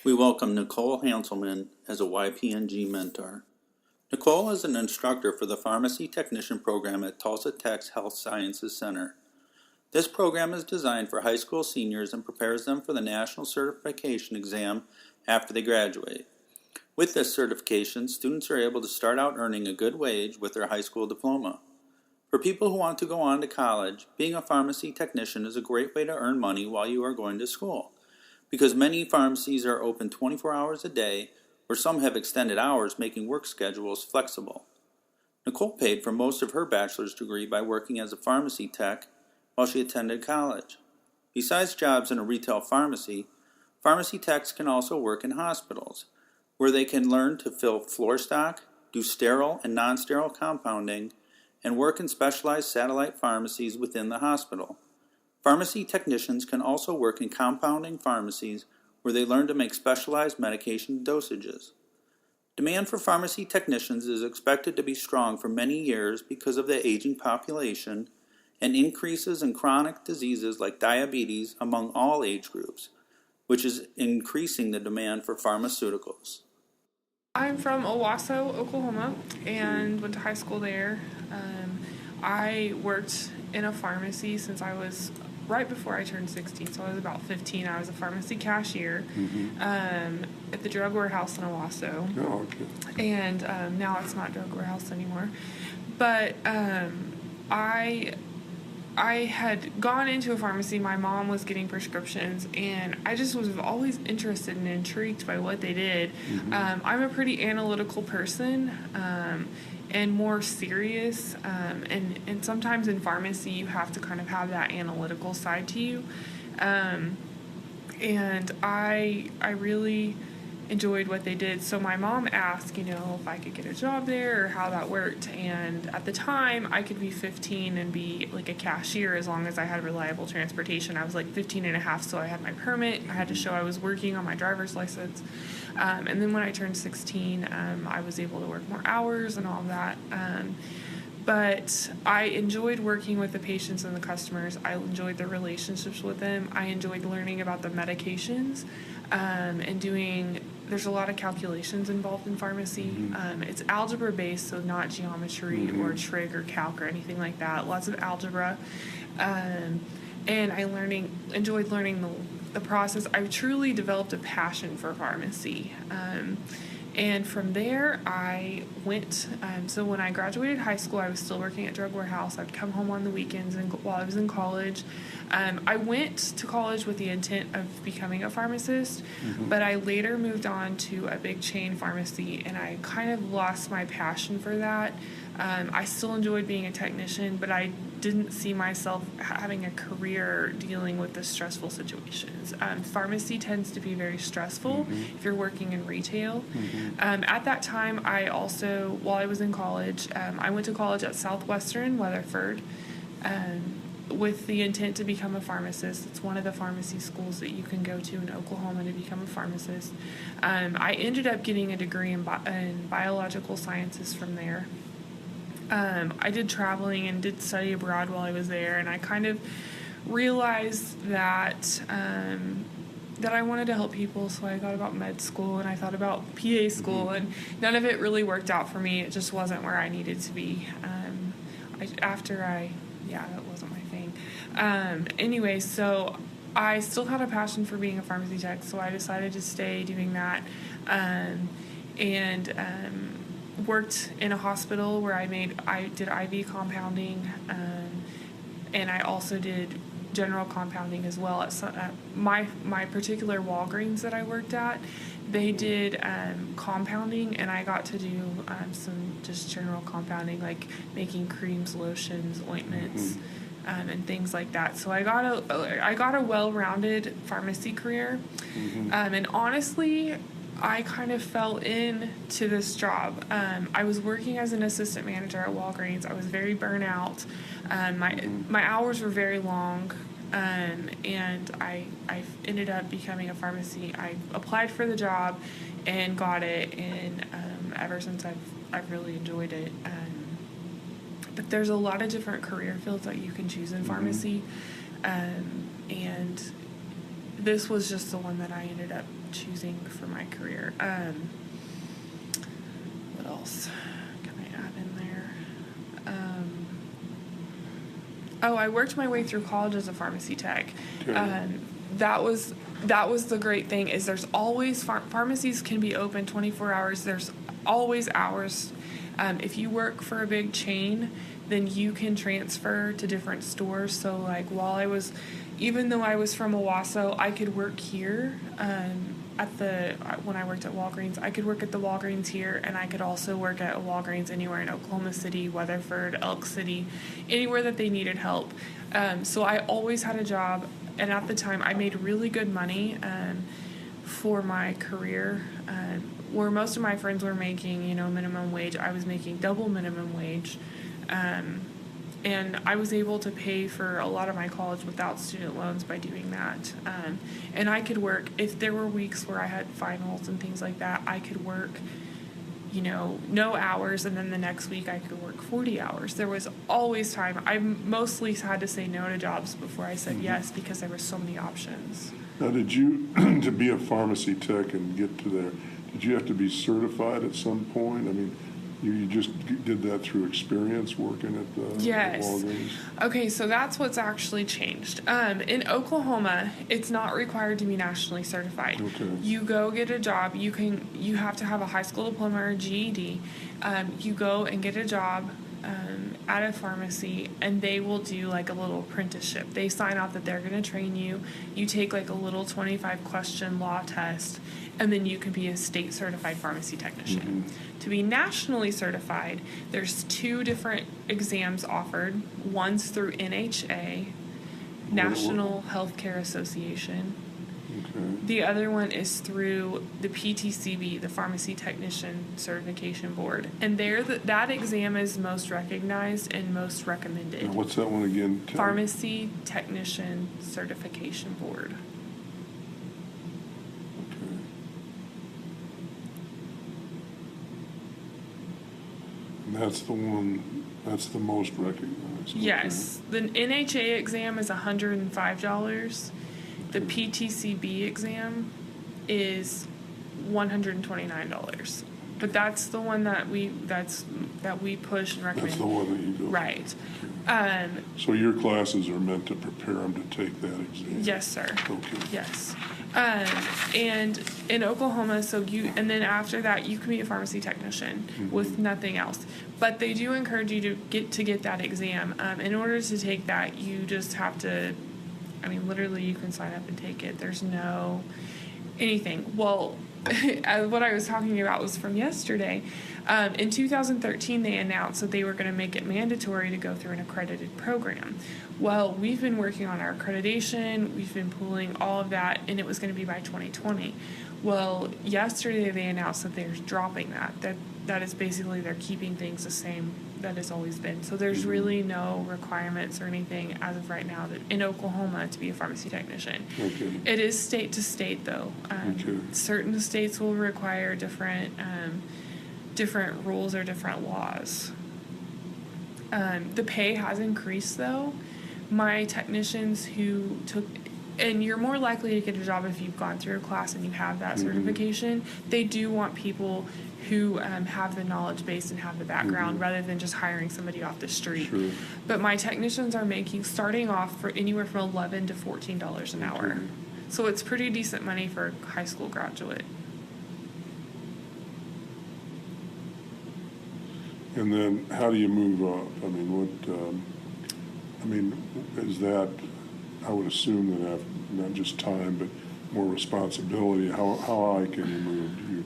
We welcome Nicole Hanselman as a YPNG mentor. Nicole is an instructor for the Pharmacy Technician program at Tulsa Tech's Health Sciences Center. This program is designed for high school seniors and prepares them for the national certification exam after they graduate. With this certification, students are able to start out earning a good wage with their high school diploma. For people who want to go on to college, being a pharmacy technician is a great way to earn money while you are going to school, because many pharmacies are open 24 hours a day, or some have extended hours, making work schedules flexible. Nicole paid for most of her bachelor's degree by working as a pharmacy tech while she attended college. Besides jobs in a retail pharmacy, pharmacy techs can also work in hospitals, where they can learn to fill floor stock, do sterile and non-sterile compounding, and work in specialized satellite pharmacies within the hospital. Pharmacy technicians can also work in compounding pharmacies where they learn to make specialized medication dosages. Demand for pharmacy technicians is expected to be strong for many years because of the aging population and increases in chronic diseases like diabetes among all age groups, which is increasing the demand for pharmaceuticals. I'm from Owasso, Oklahoma, and went to high school there. I worked in a pharmacy since I was right before I turned 16, so I was about 15. I was a pharmacy cashier at the drug warehouse in Owasso. Oh, okay. And now it's not drug warehouse anymore. But I had gone into a pharmacy. My mom was getting prescriptions, and I just was always interested and intrigued by what they did. I'm a pretty analytical person and more serious, and sometimes in pharmacy you have to kind of have that analytical side to you. And I really enjoyed what they did. So my mom asked, if I could get a job there or how that worked. And at the time, I could be 15 and be like a cashier as long as I had reliable transportation. I was like 15 and a half, so I had my permit. I had to show I was working on my driver's license. And then when I turned 16, I was able to work more hours and all of that. But I enjoyed working with the patients and the customers. I enjoyed the relationships with them. I enjoyed learning about the medications and there's a lot of calculations involved in pharmacy. It's algebra based, so not geometry or trig or calc or anything like that. Lots of algebra. And I enjoyed learning the process. I truly developed a passion for pharmacy. And from there, I went, so when I graduated high school, I was still working at drug warehouse. I'd come home on the weekends while I was in college. I went to college with the intent of becoming a pharmacist, but I later moved on to a big chain pharmacy, and I kind of lost my passion for that. I still enjoyed being a technician, but I didn't see myself having a career dealing with the stressful situations. Pharmacy tends to be very stressful if you're working in retail. At that time, while I was in college, I went to college at Southwestern Weatherford with the intent to become a pharmacist. It's one of the pharmacy schools that you can go to in Oklahoma to become a pharmacist. I ended up getting a degree in biological sciences from there. I did traveling and did study abroad while I was there, and I kind of realized that I wanted to help people, so I thought about med school and I thought about PA school, and none of it really worked out for me. It just wasn't where I needed to be. That wasn't my thing. Anyway, so I still had a passion for being a pharmacy tech, so I decided to stay doing that, and worked in a hospital where I did IV compounding, and I also did general compounding as well. At my particular Walgreens that I worked at, they did compounding, and I got to do some just general compounding, like making creams, lotions, ointments, and things like that. So I got a well-rounded pharmacy career, and honestly, I kind of fell into this job. I was working as an assistant manager at Walgreens. I was very burnt out. My hours were very long, and I ended up becoming a pharmacy. I applied for the job and got it, and ever since I've really enjoyed it. But there's a lot of different career fields that you can choose in pharmacy, and this was just the one that I ended up choosing for my career. What else can I add in there? I worked my way through college as a pharmacy tech. Okay. That was the great thing, is there's always pharmacies can be open 24 hours. There's always hours. If you work for a big chain, then you can transfer to different stores. So like even though I was from Owasso, I could work here when I worked at Walgreens. I could work at the Walgreens here, and I could also work at a Walgreens anywhere in Oklahoma City, Weatherford, Elk City, anywhere that they needed help. So I always had a job, and at the time I made really good money for my career. Where most of my friends were making, minimum wage, I was making double minimum wage. And I was able to pay for a lot of my college without student loans by doing that. And I could work, if there were weeks where I had finals and things like that, I could work, no hours, and then the next week I could work 40 hours. There was always time. I mostly had to say no to jobs before I said yes, because there were so many options. Now, did you, to be a pharmacy tech and get to there, did you have to be certified at some point? I mean, you just did that through experience working at the Yes. Walgreens? Okay, so that's what's actually changed. In Oklahoma, it's not required to be nationally certified. Okay. You go get a job. You have to have a high school diploma or GED. You go and get a job at a pharmacy, and they will do like a little apprenticeship. They sign off that they're going to train you. You take like a little 25-question law test, and then you can be a state certified pharmacy technician. To be nationally certified, there's 2 different exams offered. One's through NHA, National Healthcare Association. Okay. The other one is through the PTCB, the Pharmacy Technician Certification Board. And that exam is most recognized and most recommended. Now, what's that one again? Pharmacy Technician Certification Board. Okay. And that's the most recognized. Yes. The NHA exam is $105. The PTCB exam is $129. But that's the one that we push and recommend. That's the one that you go. Right. So your classes are meant to prepare them to take that exam? Yes, sir. Okay. Yes. And in Oklahoma, and then after that, you can be a pharmacy technician with nothing else. But they do encourage you to get that exam. In order to take that, you just have to, literally you can sign up and take it. There's no anything. Well, what I was talking about was from yesterday. In 2013, they announced that they were going to make it mandatory to go through an accredited program. Well, we've been working on our accreditation. We've been pulling all of that, and it was going to be by 2020. Well, yesterday they announced that they're dropping that. That is basically they're keeping things the same that has always been. So there's really no requirements or anything as of right now in Oklahoma to be a pharmacy technician. Okay. It is state to state though. Okay. Certain states will require different rules or different laws. The pay has increased though. My technicians who took, and you're more likely to get a job if you've gone through a class and you have that certification. They do want people who have the knowledge base and have the background rather than just hiring somebody off the street. Sure. But my technicians are starting off for anywhere from $11 to $14 an hour. So it's pretty decent money for a high school graduate. And then how do you move up? Is that, I would assume that not just time, but more responsibility. How high can you move? Do you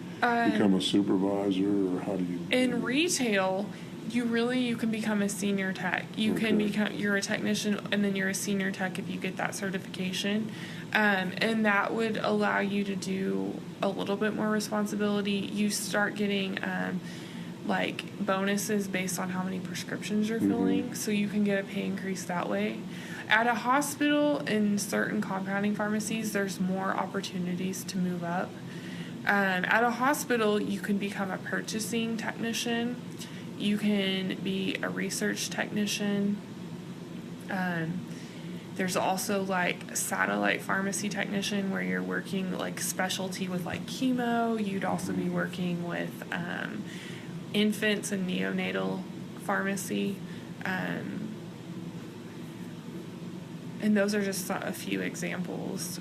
become a supervisor, or how do you? In retail, you can become a senior tech. You're a technician, and then you're a senior tech if you get that certification. And that would allow you to do a little bit more responsibility. You start getting like bonuses based on how many prescriptions you're filling, so you can get a pay increase that way. At a hospital and certain compounding pharmacies, there's more opportunities to move up. At a hospital, you can become a purchasing technician. You can be a research technician. There's also like a satellite pharmacy technician where you're working like specialty with like chemo. You'd also be working with infants and neonatal pharmacy. And those are just a few examples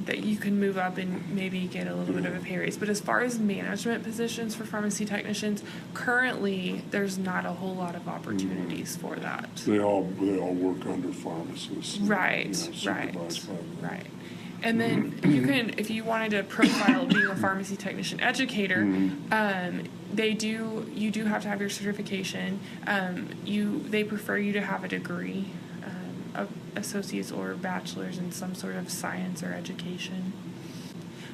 that you can move up and maybe get a little bit of a pay raise. But as far as management positions for pharmacy technicians, currently there's not a whole lot of opportunities for that. They all work under pharmacists. Right, supervised by them. right. And then you can, if you wanted to profile being a pharmacy technician educator, you do have to have your certification. They prefer you to have a degree, of associates or bachelor's in some sort of science or education.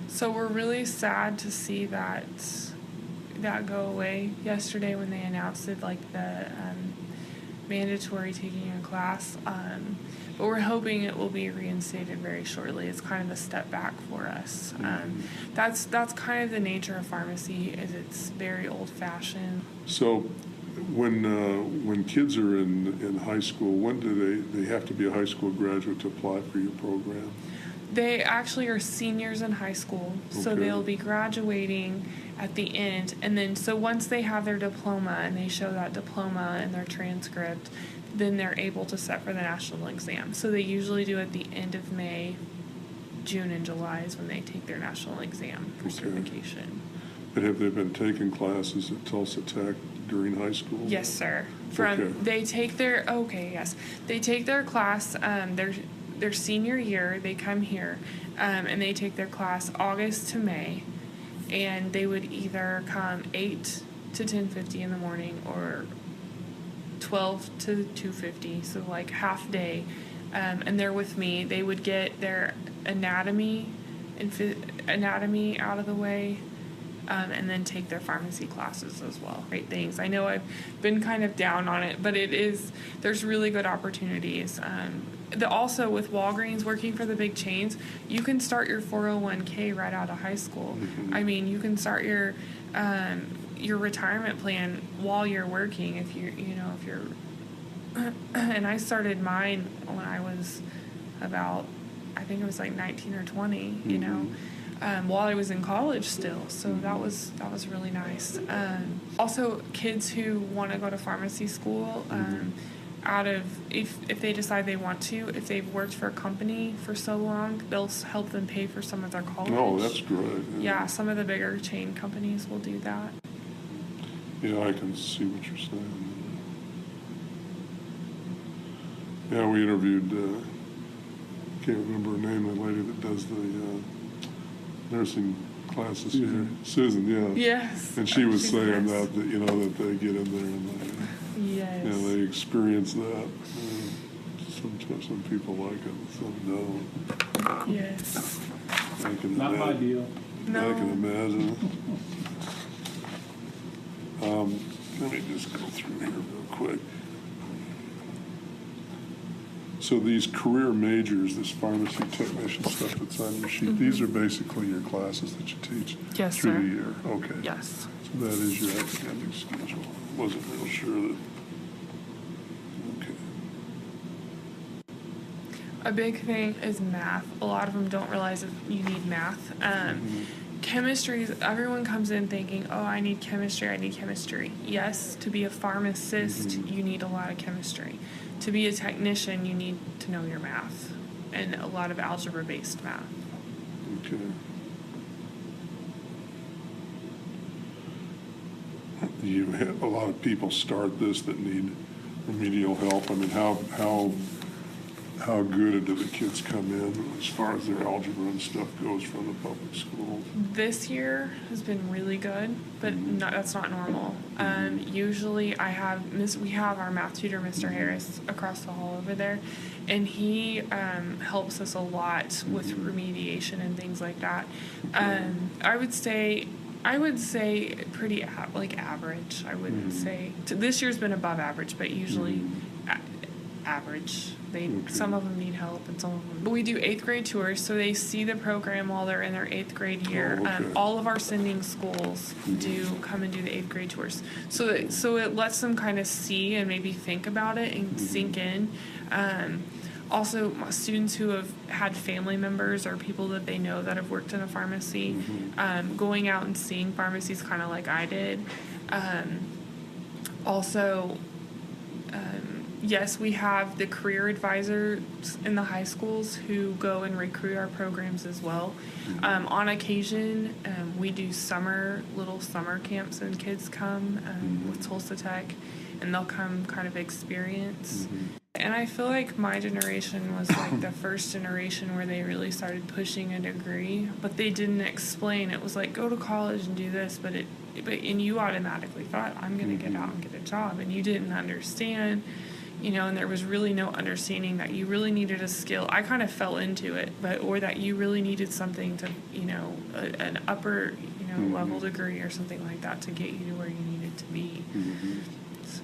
So we're really sad to see that go away yesterday when they announced it, like the mandatory taking a class. But we're hoping it will be reinstated very shortly. It's kind of a step back for us. That's kind of the nature of pharmacy, is it's very old-fashioned. So when kids are in high school, when do they have to be a high school graduate to apply for your program? They actually are seniors in high school, so Okay. they'll be graduating at the end. And then, so once they have their diploma and they show that diploma in their transcript, then they're able to set for the national exam. So they usually do at the end of May. June and July is when they take their national exam for certification. But have they been taking classes at Tulsa Tech during high school? Yes, sir. They take their class their senior year. They come here and they take their class August to May, and they would either come 8 to 10:50 in the morning or 12 to 2:50, so like half day, and they're with me. They would get their anatomy out of the way, and then take their pharmacy classes as well. Great things. I know I've been kind of down on it, but there's really good opportunities. Also with Walgreens, working for the big chains, you can start your 401k right out of high school. I mean, you can start your retirement plan while you're working if you're and I started mine when I was about, I think it was like 19 or 20, while I was in college still. So that was really nice. Also, kids who want to go to pharmacy school, if they decide they want to, if they've worked for a company for so long, they'll help them pay for some of their college. Oh, that's great. Yeah, some of the bigger chain companies will do that. Yeah, I can see what you're saying. Yeah, we interviewed, can't remember her name, the lady that does the nursing classes here. Susan, yeah. Yes. And she was She's saying nice. that they get in there and Yes. they experience that. Some people like it, some don't. Yes. I can Not my imagine. deal. No. I can imagine. Let me just go through here real quick. So these career majors, this pharmacy technician stuff that's on your sheet, these are basically your classes that you teach Yes, through sir. the year. Okay. Yes. So that is your academic schedule. Wasn't real sure that. Okay. A big thing is math. A lot of them don't realize that you need math. Chemistry, everyone comes in thinking, oh, I need chemistry. Yes, to be a pharmacist, you need a lot of chemistry. To be a technician, you need to know your math and a lot of algebra-based math. Okay. You have a lot of people start this that need remedial help. I mean, how good do the kids come in as far as their algebra and stuff goes from the public schools? This year has been really good, but that's not normal. Usually we have our math tutor, Mr. Harris, across the hall over there, and he helps us a lot with remediation and things like that. I would say pretty average. I wouldn't say this year's been above average, but usually average. Some of them need help, and some of them. But we do 8th grade tours, so they see the program while they're in their 8th grade year. Oh, okay. All of our sending schools do come and do the 8th grade tours, so it lets them kind of see and maybe think about it and sink in. Also, students who have had family members or people that they know that have worked in a pharmacy, going out and seeing pharmacies kind of like I did. Also, yes, we have the career advisors in the high schools who go and recruit our programs as well. On occasion, we do little summer camps, and kids come with Tulsa Tech, and they'll come kind of experience. And I feel like my generation was like the first generation where they really started pushing a degree, but they didn't explain. It was like, go to college and do this, and you automatically thought, I'm going to get out and get a job, and you didn't understand, and there was really no understanding that you really needed a skill. I kind of fell into it, or that you really needed something to, an upper, level degree or something like that to get you to where you needed to be. So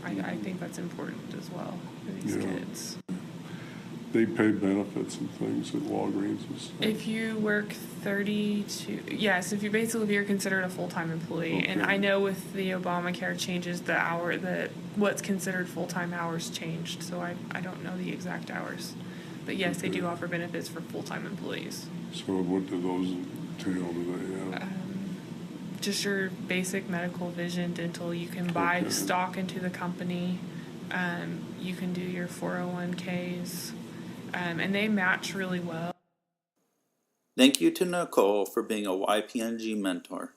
I think that's important as well for these kids. They pay benefits and things at Walgreens and stuff. If you work 32, yes, if you're considered a full-time employee. Okay. And I know with the Obamacare changes, what's considered full-time hours changed, so I don't know the exact hours. But yes, they do offer benefits for full-time employees. So what do those entail? Do they have? Just your basic medical, vision, dental. You can buy stock into the company. You can do your 401ks. And they match really well. Thank you to Nicole for being a YPNG mentor.